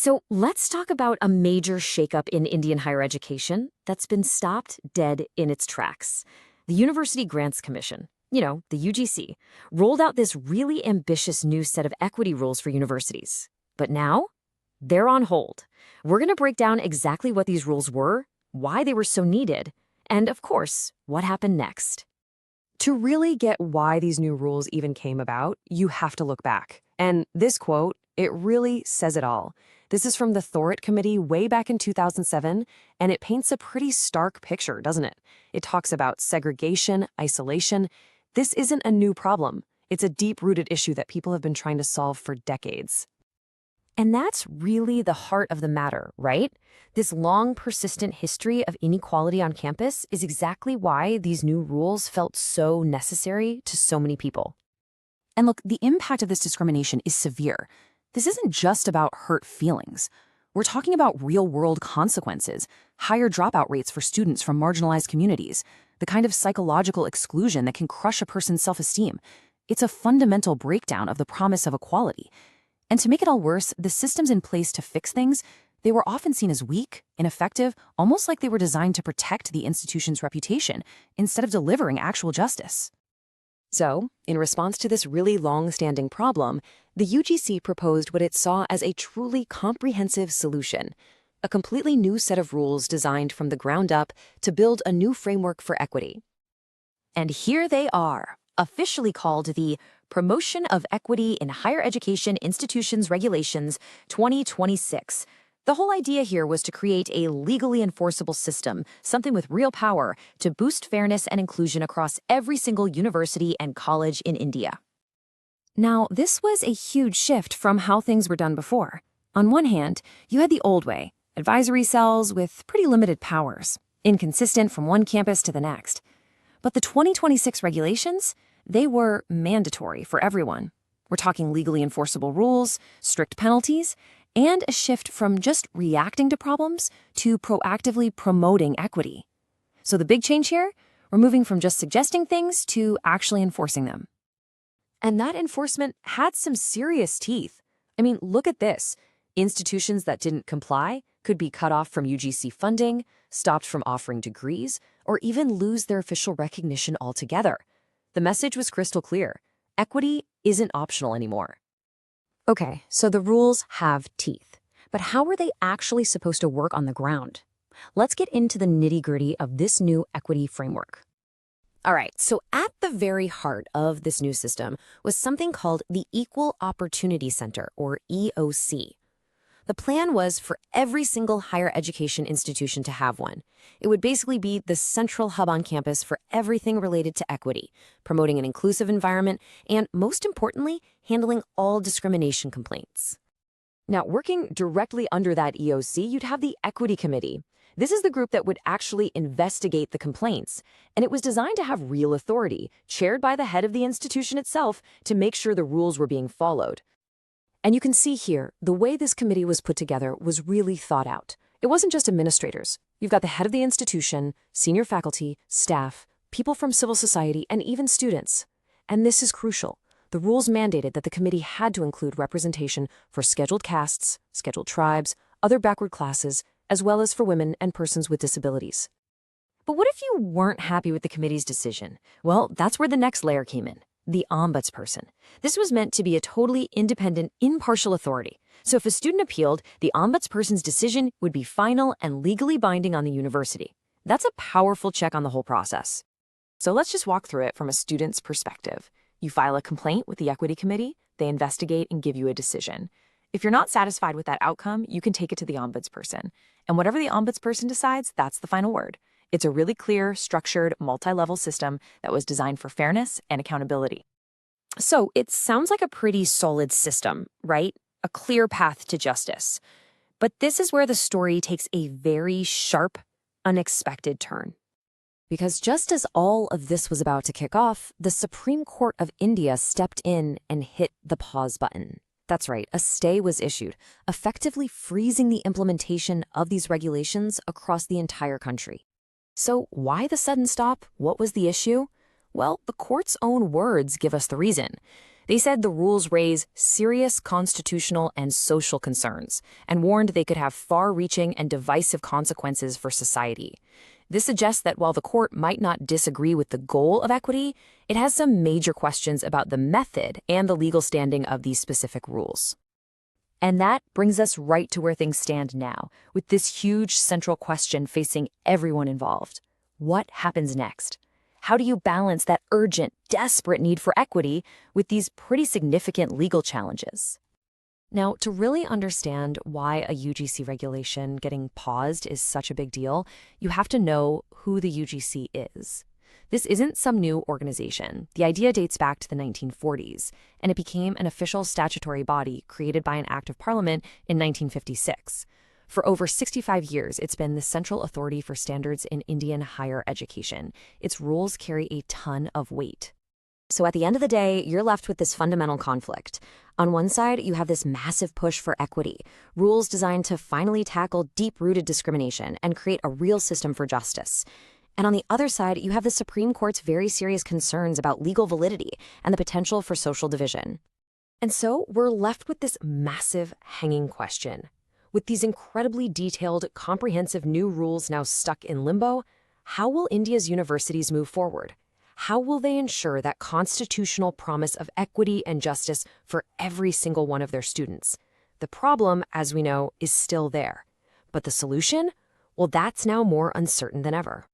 So let's talk about a major shakeup in Indian higher education that's been stopped dead in its tracks. The University Grants Commission, the UGC, rolled out this really ambitious new set of equity rules for universities. But now, they're on hold. We're going to break down exactly what these rules were, why they were so needed, and of course, what happened next. To really get why these new rules even came about, you have to look back. And this quote, it really says it all. This is from the Thorett Committee way back in 2007, and it paints a pretty stark picture, doesn't it? It talks about segregation, isolation. This isn't a new problem. It's a deep-rooted issue that people have been trying to solve for decades. And that's really the heart of the matter, right? This long, persistent history of inequality on campus is exactly why these new rules felt so necessary to so many people. And look, the impact of this discrimination is severe. This isn't just about hurt feelings. We're talking about real-world consequences, higher dropout rates for students from marginalized communities, the kind of psychological exclusion that can crush a person's self-esteem. It's a fundamental breakdown of the promise of equality. And to make it all worse, the systems in place to fix things, they were often seen as weak, ineffective, almost like they were designed to protect the institution's reputation instead of delivering actual justice. So, in response to this really long-standing problem, the UGC proposed what it saw as a truly comprehensive solution, a completely new set of rules designed from the ground up to build a new framework for equity. And here they are, officially called the Promotion of Equity in Higher Education Institutions Regulations 2026. The whole idea here was to create a legally enforceable system, something with real power, to boost fairness and inclusion across every single university and college in India. Now, this was a huge shift from how things were done before. On one hand, you had the old way, advisory cells with pretty limited powers, inconsistent from one campus to the next. But the 2026 regulations, they were mandatory for everyone. We're talking legally enforceable rules, strict penalties, and a shift from just reacting to problems to proactively promoting equity. So the big change here, we're moving from just suggesting things to actually enforcing them. And that enforcement had some serious teeth. I mean, look at this. Institutions that didn't comply could be cut off from UGC funding, stopped from offering degrees, or even lose their official recognition altogether. The message was crystal clear. Equity isn't optional anymore. Okay, so the rules have teeth. But how are they actually supposed to work on the ground? Let's get into the nitty-gritty of this new equity framework. All right, so at the very heart of this new system was something called the Equal Opportunity Center, or EOC. The plan was for every single higher education institution to have one. It would basically be the central hub on campus for everything related to equity, promoting an inclusive environment, and most importantly, handling all discrimination complaints. Now, working directly under that EOC, you'd have the Equity Committee. This is the group that would actually investigate the complaints, and it was designed to have real authority, chaired by the head of the institution itself, to make sure the rules were being followed. And you can see here, the way this committee was put together was really thought out. It wasn't just administrators. You've got the head of the institution, senior faculty, staff, people from civil society, and even students. And this is crucial. The rules mandated that the committee had to include representation for scheduled castes, scheduled tribes, other backward classes, as well as for women and persons with disabilities. But what if you weren't happy with the committee's decision? Well, that's where the next layer came in. The ombudsperson. This was meant to be a totally independent, impartial authority. So if a student appealed, the ombudsperson's decision would be final and legally binding on the university. That's a powerful check on the whole process. So let's just walk through it from a student's perspective. You file a complaint with the Equity Committee, they investigate and give you a decision. If you're not satisfied with that outcome, you can take it to the ombudsperson. And whatever the ombudsperson decides, that's the final word. It's a really clear, structured, multi-level system that was designed for fairness and accountability. So it sounds like a pretty solid system, right? A clear path to justice. But this is where the story takes a very sharp, unexpected turn. Because just as all of this was about to kick off, the Supreme Court of India stepped in and hit the pause button. That's right, a stay was issued, effectively freezing the implementation of these regulations across the entire country. So why the sudden stop? What was the issue? Well, the court's own words give us the reason. They said the rules raise serious constitutional and social concerns and warned they could have far-reaching and divisive consequences for society. This suggests that while the court might not disagree with the goal of equity, it has some major questions about the method and the legal standing of these specific rules. And that brings us right to where things stand now, with this huge central question facing everyone involved. What happens next? How do you balance that urgent, desperate need for equity with these pretty significant legal challenges? Now, to really understand why a UGC regulation getting paused is such a big deal, you have to know who the UGC is. This isn't some new organization. The idea dates back to the 1940s, and it became an official statutory body created by an Act of Parliament in 1956. For over 65 years, it's been the central authority for standards in Indian higher education. Its rules carry a ton of weight. So at the end of the day, you're left with this fundamental conflict. On one side, you have this massive push for equity, rules designed to finally tackle deep-rooted discrimination and create a real system for justice. And on the other side, you have the Supreme Court's very serious concerns about legal validity and the potential for social division. And so we're left with this massive hanging question. With these incredibly detailed, comprehensive new rules now stuck in limbo, how will India's universities move forward? How will they ensure that constitutional promise of equity and justice for every single one of their students? The problem, as we know, is still there. But the solution? Well, that's now more uncertain than ever.